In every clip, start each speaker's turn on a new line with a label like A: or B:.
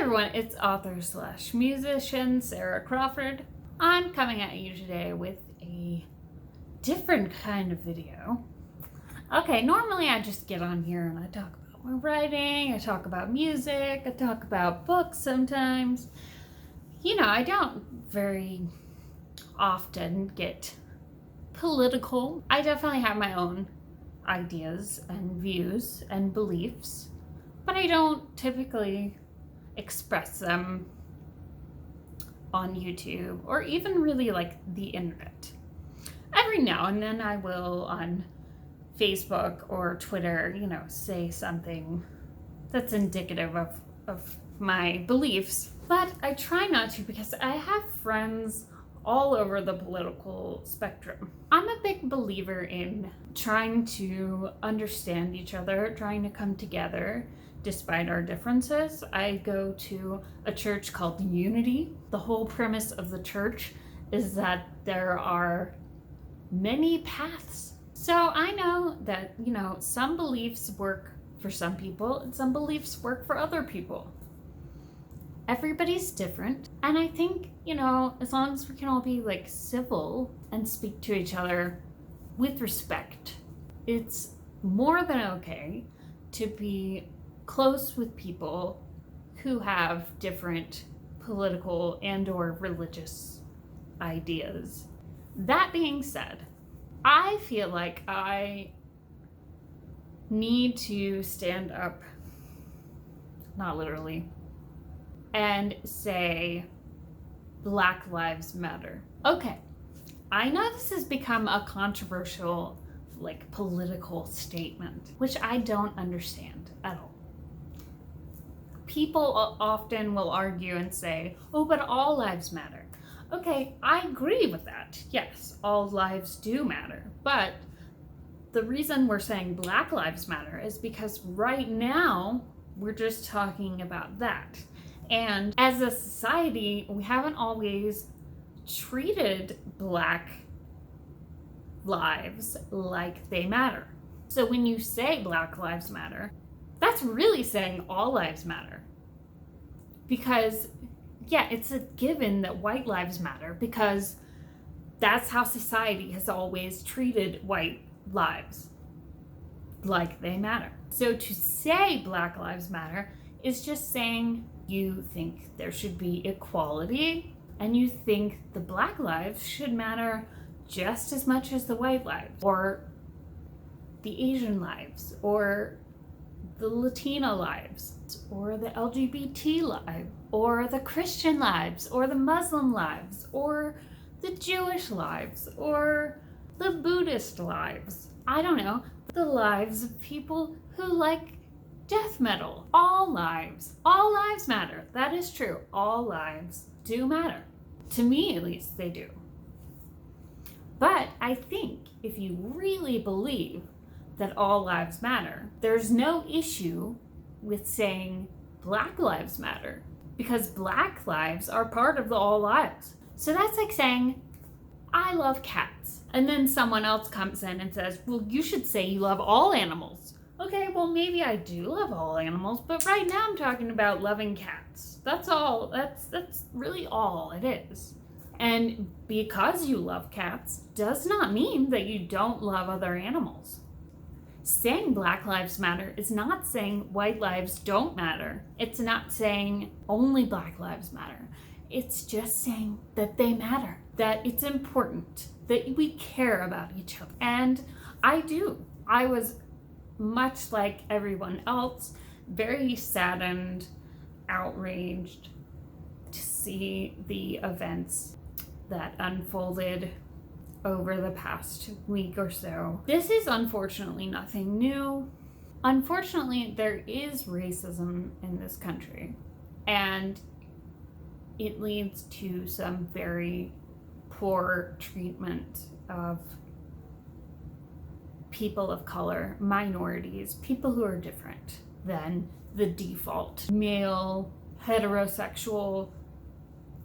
A: everyone, it's author/musician Sarah Crawford. I'm coming at you today with a different kind of video. Okay, normally I just get on here and I talk about my writing, I talk about music, I talk about books sometimes. I don't very often get political. I definitely have my own ideas and views and beliefs, but I don't typically express them on YouTube or even really like the internet. Every now and then I will on Facebook or Twitter, say something that's indicative of my beliefs, but I try not to because I have friends all over the political spectrum. I'm a big believer in trying to understand each other, trying to come together despite our differences. I go to a church called Unity. The whole premise of the church is that there are many paths. So I know that, some beliefs work for some people and some beliefs work for other people. Everybody's different. And I think, as long as we can all be like civil and speak to each other with respect, it's more than okay to be close with people who have different political and or religious ideas. That being said, I feel like I need to stand up, not literally, and say Black Lives Matter. Okay, I know this has become a controversial, political statement, which I don't understand at all. People often will argue and say, oh, but all lives matter. Okay, I agree with that. Yes, all lives do matter. But the reason we're saying Black Lives Matter is because right now we're just talking about that. And as a society, we haven't always treated Black lives like they matter. So when you say Black Lives Matter, that's really saying all lives matter. Because, it's a given that white lives matter because that's how society has always treated white lives, like they matter. So to say Black Lives Matter is just saying you think there should be equality and you think the Black lives should matter just as much as the white lives, or the Asian lives, or the Latina lives, or the LGBT lives, or the Christian lives, or the Muslim lives, or the Jewish lives, or the Buddhist lives. I don't know, the lives of people who like death metal. All lives matter. That is true. All lives do matter. To me, at least, they do. But I think if you really believe that all lives matter, there's no issue with saying Black Lives Matter, because Black lives are part of the all lives. So that's like saying, I love cats. And then someone else comes in and says, well, you should say you love all animals. Okay, well, maybe I do love all animals, but right now I'm talking about loving cats. That's all. That's really all it is. And because you love cats does not mean that you don't love other animals. Saying Black Lives Matter is not saying white lives don't matter. It's not saying only Black lives matter. It's just saying that they matter, that it's important, that we care about each other. And I do. I was, much like everyone else, very saddened, outraged to see the events that unfolded over the past week or so. This is unfortunately nothing new. Unfortunately, there is racism in this country, and it leads to some very poor treatment of people of color, minorities, people who are different than the default male, heterosexual,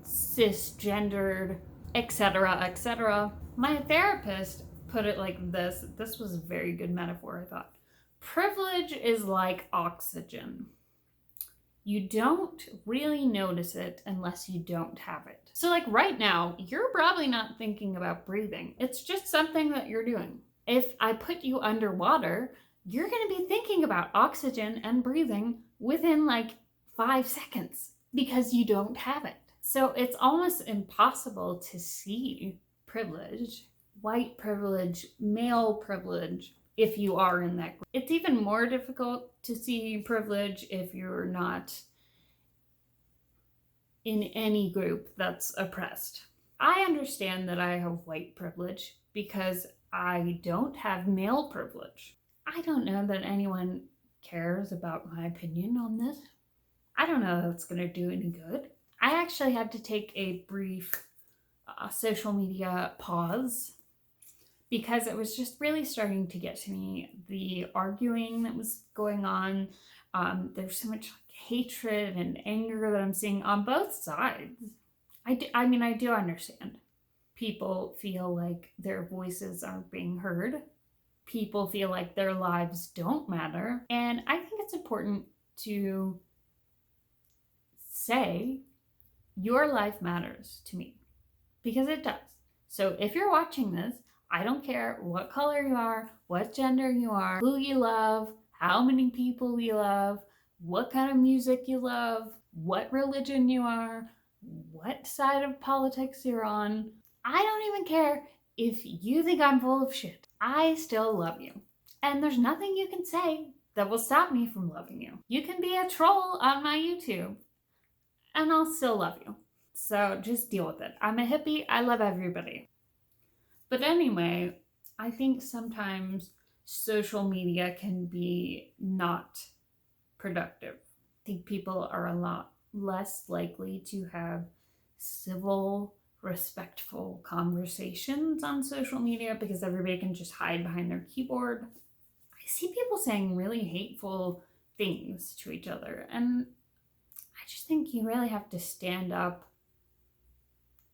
A: cisgendered, etc., etc. My therapist put it like this. This was a very good metaphor, I thought. Privilege is like oxygen. You don't really notice it unless you don't have it. So like right now, you're probably not thinking about breathing. It's just something that you're doing. If I put you underwater, you're going to be thinking about oxygen and breathing within like 5 seconds because you don't have it. So it's almost impossible to see privilege, white privilege, male privilege, if you are in that group. It's even more difficult to see privilege if you're not in any group that's oppressed. I understand that I have white privilege because I don't have male privilege. I don't know that anyone cares about my opinion on this. I don't know if it's going to do any good. I actually had to take a brief social media pause because it was just really starting to get to me. The arguing that was going on, there's so much hatred and anger that I'm seeing on both sides. I do understand. People feel like their voices aren't being heard. People feel like their lives don't matter. And I think it's important to say, your life matters to me, because it does. So if you're watching this, I don't care what color you are, what gender you are, who you love, how many people you love, what kind of music you love, what religion you are, what side of politics you're on. I don't even care if you think I'm full of shit. I still love you. And there's nothing you can say that will stop me from loving you. You can be a troll on my YouTube and I'll still love you. So just deal with it. I'm a hippie. I love everybody. But anyway, I think sometimes social media can be not productive. I think people are a lot less likely to have civil, respectful conversations on social media because everybody can just hide behind their keyboard. I see people saying really hateful things to each other, and I just think you really have to stand up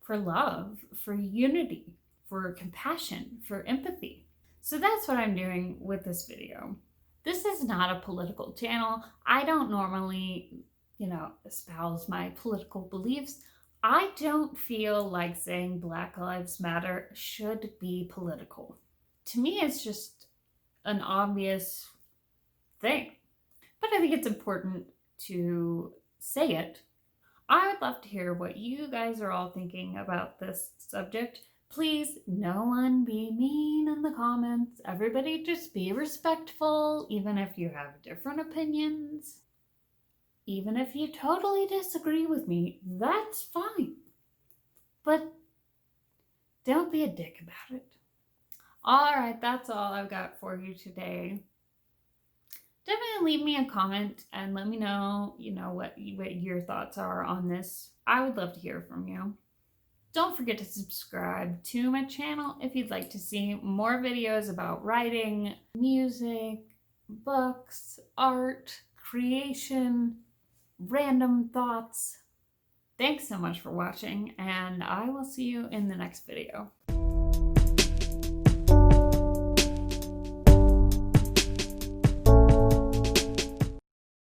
A: for love, for unity, for compassion, for empathy. So that's what I'm doing with this video. This is not a political channel. I don't normally, espouse my political beliefs. I don't feel like saying Black Lives Matter should be political. To me, it's just an obvious thing. But I think it's important to say it. I would love to hear what you guys are all thinking about this subject. Please, no one be mean in the comments. Everybody just be respectful, even if you have different opinions. Even if you totally disagree with me, that's fine. But don't be a dick about it. All right, that's all I've got for you today. Definitely leave me a comment and let me know, what your thoughts are on this. I would love to hear from you. Don't forget to subscribe to my channel if you'd like to see more videos about writing, music, books, art, creation, random thoughts. Thanks so much for watching, and I will see you in the next video.